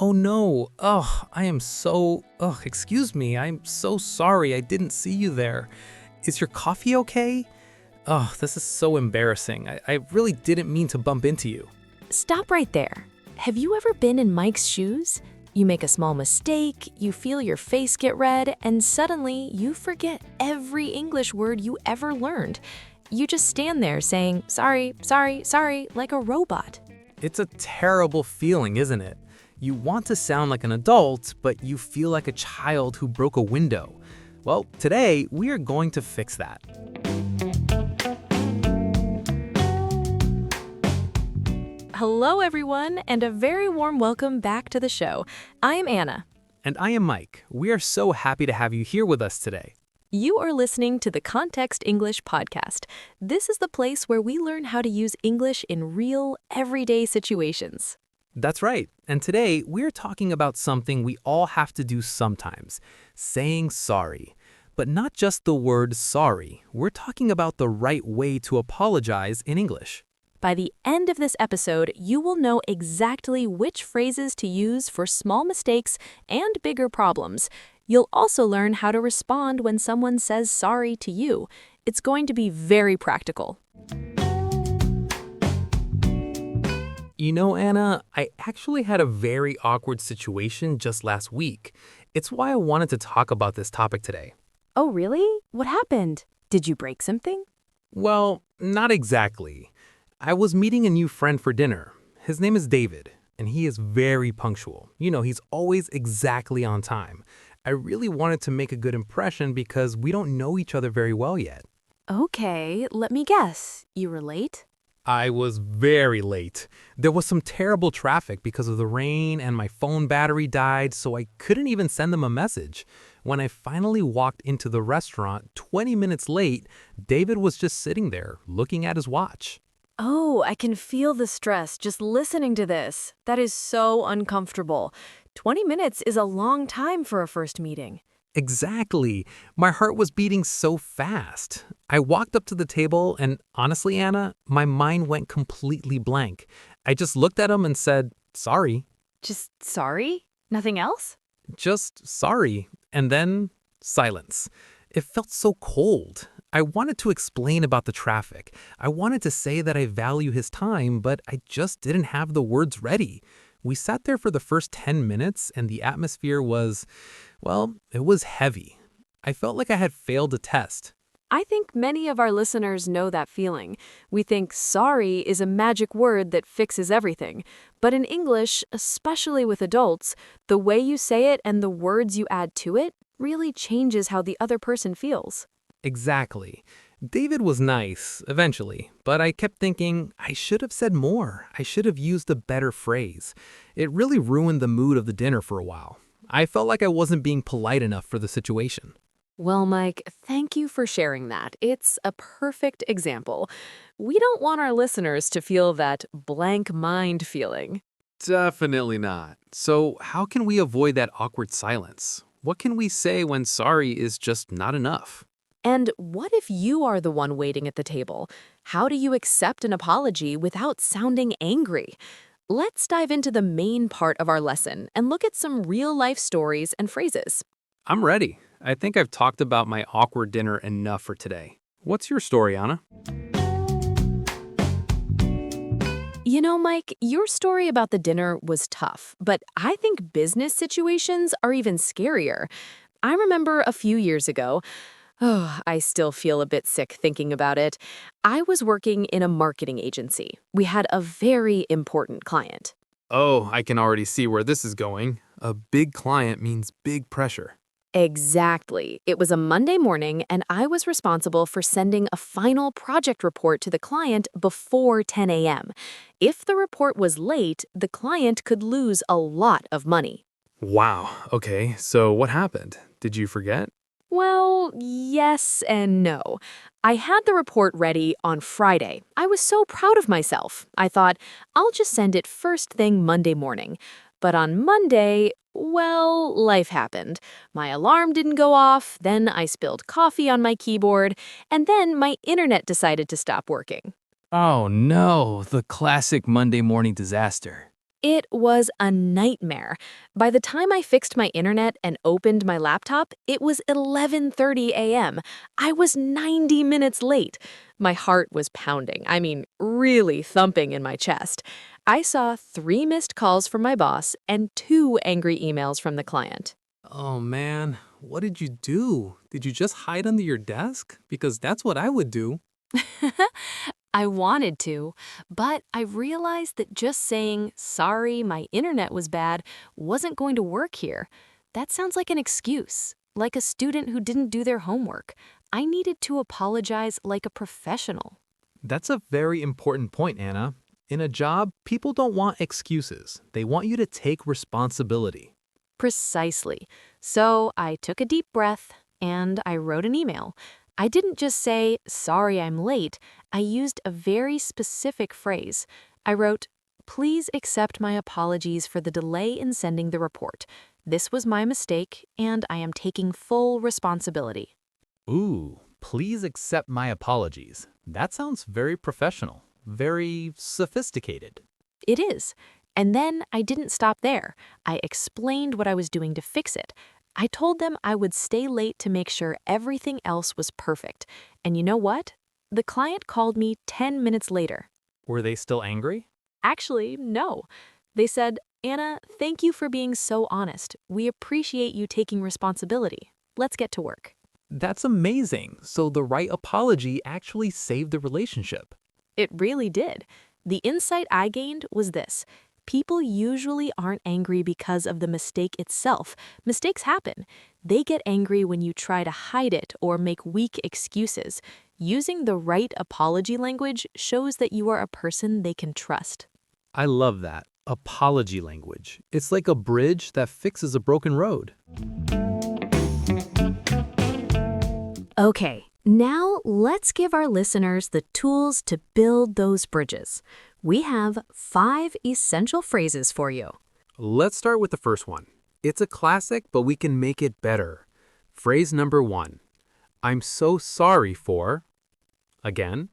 Oh no. Excuse me. I'm so sorry. I didn't see you there. Is your coffee okay? This is so embarrassing. I really didn't mean to bump into you. Stop right there. Have you ever been in Mike's shoes? You make a small mistake, you feel your face get red, and suddenly you forget every English word you ever learned. You just stand there saying, sorry, sorry, sorry, like a robot. It's a terrible feeling, isn't it? You want to sound like an adult, but you feel like a child who broke a window. Well, today we are going to fix that. Hello, everyone, and a very warm welcome back to the show. I am Anna. And I am Mike. We are so happy to have you here with us today. You are listening to the Context English podcast. This is the place where we learn how to use English in real, everyday situations. That's right. And today we're talking about something we all have to do sometimes, saying sorry. But not just the word sorry. We're talking about the right way to apologize in English. By the end of this episode, you will know exactly which phrases to use for small mistakes and bigger problems. You'll also learn how to respond when someone says sorry to you. It's going to be very practical. You know, Anna, I actually had a very awkward situation just last week. It's why I wanted to talk about this topic today. Oh, really? What happened? Did you break something? Well, not exactly. I was meeting a new friend for dinner. His name is David, and he is very punctual. He's always exactly on time. I really wanted to make a good impression because we don't know each other very well yet. Okay, let me guess. You were late? I was very late. There was some terrible traffic because of the rain and my phone battery died, so I couldn't even send them a message. When I finally walked into the restaurant 20 minutes late, David was just sitting there looking at his watch. Oh, I can feel the stress just listening to this. That is so uncomfortable. 20 minutes is a long time for a first meeting. Exactly. My heart was beating so fast. I walked up to the table and honestly, Anna, my mind went completely blank. I just looked at him and said, sorry. Just sorry? Nothing else? Just sorry. And then silence. It felt so cold. I wanted to explain about the traffic. I wanted to say that I value his time, but I just didn't have the words ready. We sat there for the first 10 minutes and the atmosphere was, well, it was heavy. I felt like I had failed a test. I think many of our listeners know that feeling. We think sorry is a magic word that fixes everything. But in English, especially with adults, the way you say it and the words you add to it really changes how the other person feels. Exactly. David was nice, eventually, but I kept thinking I should have said more. I should have used a better phrase. It really ruined the mood of the dinner for a while. I felt like I wasn't being polite enough for the situation. Well, Mike, thank you for sharing that. It's a perfect example. We don't want our listeners to feel that blank mind feeling. Definitely not. So how can we avoid that awkward silence? What can we say when sorry is just not enough? And what if you are the one waiting at the table? How do you accept an apology without sounding angry? Let's dive into the main part of our lesson and look at some real-life stories and phrases. I'm ready. I think I've talked about my awkward dinner enough for today. What's your story, Anna? You know, Mike, your story about the dinner was tough, but I think business situations are even scarier. I remember a few years ago, I still feel a bit sick thinking about it. I was working in a marketing agency. We had a very important client. Oh, I can already see where this is going. A big client means big pressure. Exactly. It was a Monday morning, and I was responsible for sending a final project report to the client before 10 a.m. If the report was late, the client could lose a lot of money. Wow. Okay, so what happened? Did you forget? Well, yes and no. I had the report ready on Friday. I was so proud of myself. I thought, I'll just send it first thing Monday morning. But on Monday, well, life happened. My alarm didn't go off, then I spilled coffee on my keyboard, and then my internet decided to stop working. Oh no, the classic Monday morning disaster. It was a nightmare. By the time I fixed my internet and opened my laptop, it was 11:30 a.m. I was 90 minutes late. My heart was pounding, really thumping in my chest. I saw 3 missed calls from my boss and 2 angry emails from the client. Oh man, what did you do? Did you just hide under your desk? Because that's what I would do. I wanted to, but I realized that just saying, sorry, my internet was bad, wasn't going to work here. That sounds like an excuse, like a student who didn't do their homework. I needed to apologize like a professional. That's a very important point, Anna. In a job, people don't want excuses. They want you to take responsibility. Precisely. So I took a deep breath and I wrote an email. I didn't just say, sorry, I'm late. I used a very specific phrase. I wrote, please accept my apologies for the delay in sending the report. This was my mistake, and I am taking full responsibility. Ooh, please accept my apologies. That sounds very professional, very sophisticated. It is. And then I didn't stop there. I explained what I was doing to fix it. I told them I would stay late to make sure everything else was perfect. And you know what? The client called me 10 minutes later. Were they still angry? Actually, no. They said, Anna, thank you for being so honest. We appreciate you taking responsibility. Let's get to work. That's amazing. So the right apology actually saved the relationship. It really did. The insight I gained was this. People usually aren't angry because of the mistake itself. Mistakes happen. They get angry when you try to hide it or make weak excuses. Using the right apology language shows that you are a person they can trust. I love that. Apology language. It's like a bridge that fixes a broken road. Okay, now let's give our listeners the tools to build those bridges. We have 5 essential phrases for you. Let's start with the first one. It's a classic, but we can make it better. Phrase number 1. I'm so sorry for. Again,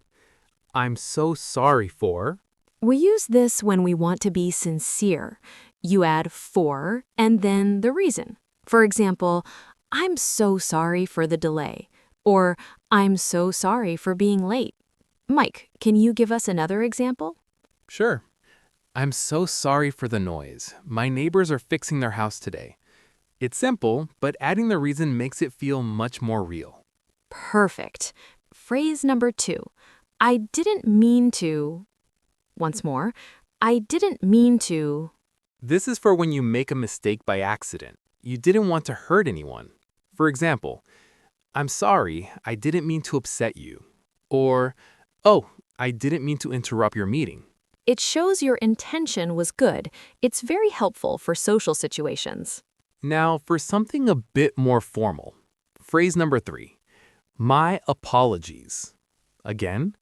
I'm so sorry for. We use this when we want to be sincere. You add for and then the reason. For example, I'm so sorry for the delay. Or I'm so sorry for being late. Mike, can you give us another example? Sure. I'm so sorry for the noise. My neighbors are fixing their house today. It's simple, but adding the reason makes it feel much more real. Perfect. Phrase number 2. I didn't mean to. Once more. I didn't mean to. This is for when you make a mistake by accident. You didn't want to hurt anyone. For example, I'm sorry, I didn't mean to upset you. Or, oh, I didn't mean to interrupt your meeting. It shows your intention was good. It's very helpful for social situations. Now, for something a bit more formal. Phrase number 3. My apologies. Again,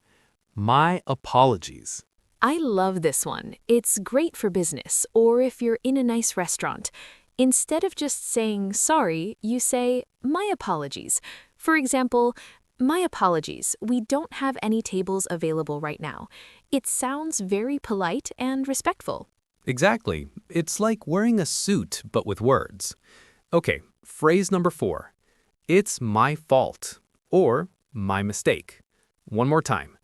my apologies. I love this one. It's great for business or if you're in a nice restaurant. Instead of just saying sorry, you say, my apologies. For example, my apologies, we don't have any tables available right now. It sounds very polite and respectful. Exactly. It's like wearing a suit, but with words. Okay, phrase number 4. It's my fault or my mistake. One more time.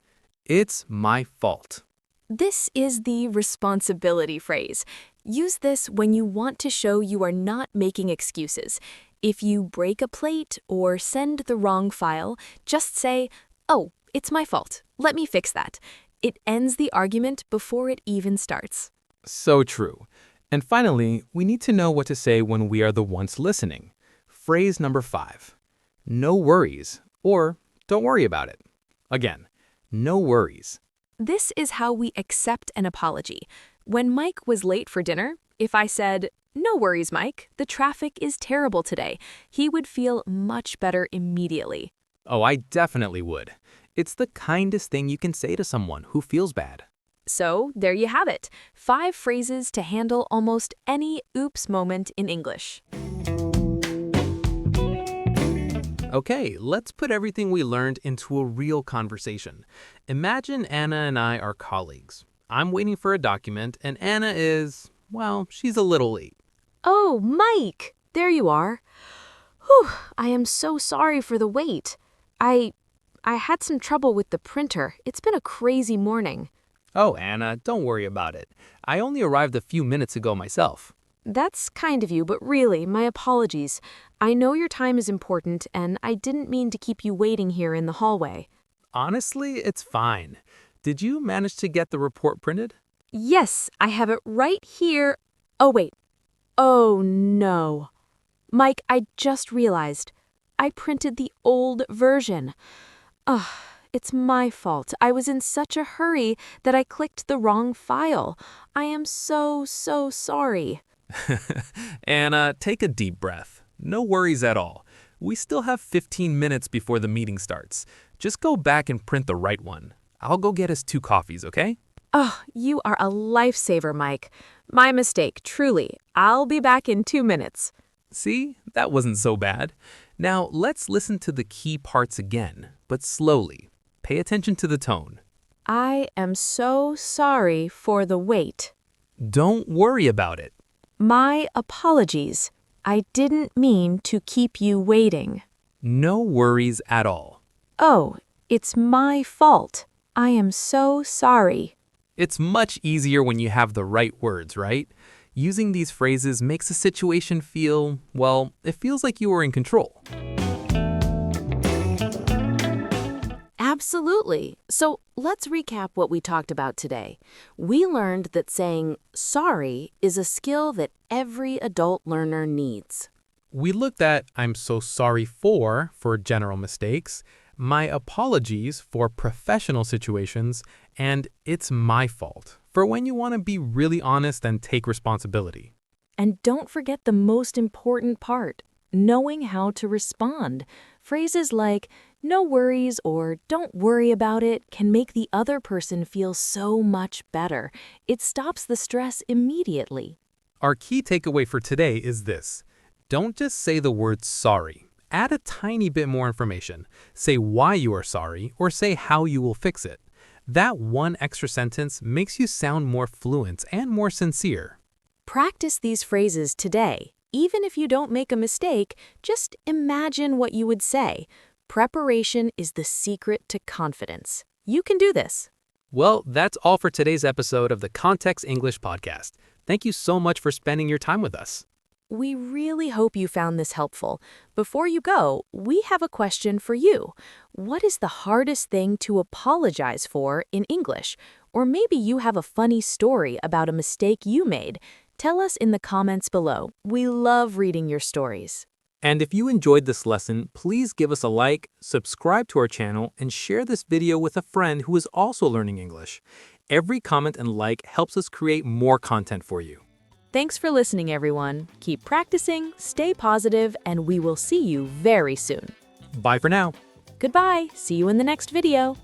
It's my fault. This is the responsibility phrase. Use this when you want to show you are not making excuses. If you break a plate or send the wrong file, just say, oh, it's my fault. Let me fix that. It ends the argument before it even starts. So true. And finally, we need to know what to say when we are the ones listening. Phrase number 5. No worries, or don't worry about it. Again, no worries. This is how we accept an apology. When Mike was late for dinner, if I said, no worries, Mike, the traffic is terrible today, he would feel much better immediately. Oh, I definitely would. It's the kindest thing you can say to someone who feels bad. So, there you have it. 5 phrases to handle almost any oops moment in English. Okay, let's put everything we learned into a real conversation. Imagine Anna and I are colleagues. I'm waiting for a document, and Anna is, Well, she's a little late. Oh, Mike! There you are. Whew, I am so sorry for the wait. I had some trouble with the printer. It's been a crazy morning. Oh, Anna, don't worry about it. I only arrived a few minutes ago myself. That's kind of you, but really, my apologies. I know your time is important, and I didn't mean to keep you waiting here in the hallway. Honestly, it's fine. Did you manage to get the report printed? Yes, I have it right here. Oh, wait. Oh, no. Mike, I just realized. I printed the old version. Ugh, it's my fault. I was in such a hurry that I clicked the wrong file. I am so sorry. Anna, take a deep breath. No worries at all. We still have 15 minutes before the meeting starts. Just go back and print the right one. I'll go get us 2 coffees, okay? Oh, you are a lifesaver, Mike. My mistake, truly. I'll be back in 2 minutes. See, that wasn't so bad. Now, let's listen to the key parts again, but slowly. Pay attention to the tone. I am so sorry for the wait. Don't worry about it. My apologies. I didn't mean to keep you waiting. No worries at all. Oh, it's my fault. I am so sorry. It's much easier when you have the right words, right? Using these phrases makes a situation feel, well, it feels like you are in control. Absolutely. So let's recap what we talked about today. We learned that saying sorry is a skill that every adult learner needs. We looked at I'm so sorry for general mistakes, my apologies for professional situations, and it's my fault for when you want to be really honest and take responsibility. And don't forget the most important part, knowing how to respond. Phrases like, no worries or don't worry about it can make the other person feel so much better. It stops the stress immediately. Our key takeaway for today is this. Don't just say the word sorry. Add a tiny bit more information. Say why you are sorry or say how you will fix it. That one extra sentence makes you sound more fluent and more sincere. Practice these phrases today. Even if you don't make a mistake, just imagine what you would say. Preparation is the secret to confidence. You can do this. Well, that's all for today's episode of the Context English podcast. Thank you so much for spending your time with us. We really hope you found this helpful. Before you go, we have a question for you. What is the hardest thing to apologize for in English? Or maybe you have a funny story about a mistake you made. Tell us in the comments below. We love reading your stories. And if you enjoyed this lesson, please give us a like, subscribe to our channel, and share this video with a friend who is also learning English. Every comment and like helps us create more content for you. Thanks for listening, everyone. Keep practicing, stay positive, and we will see you very soon. Bye for now. Goodbye. See you in the next video.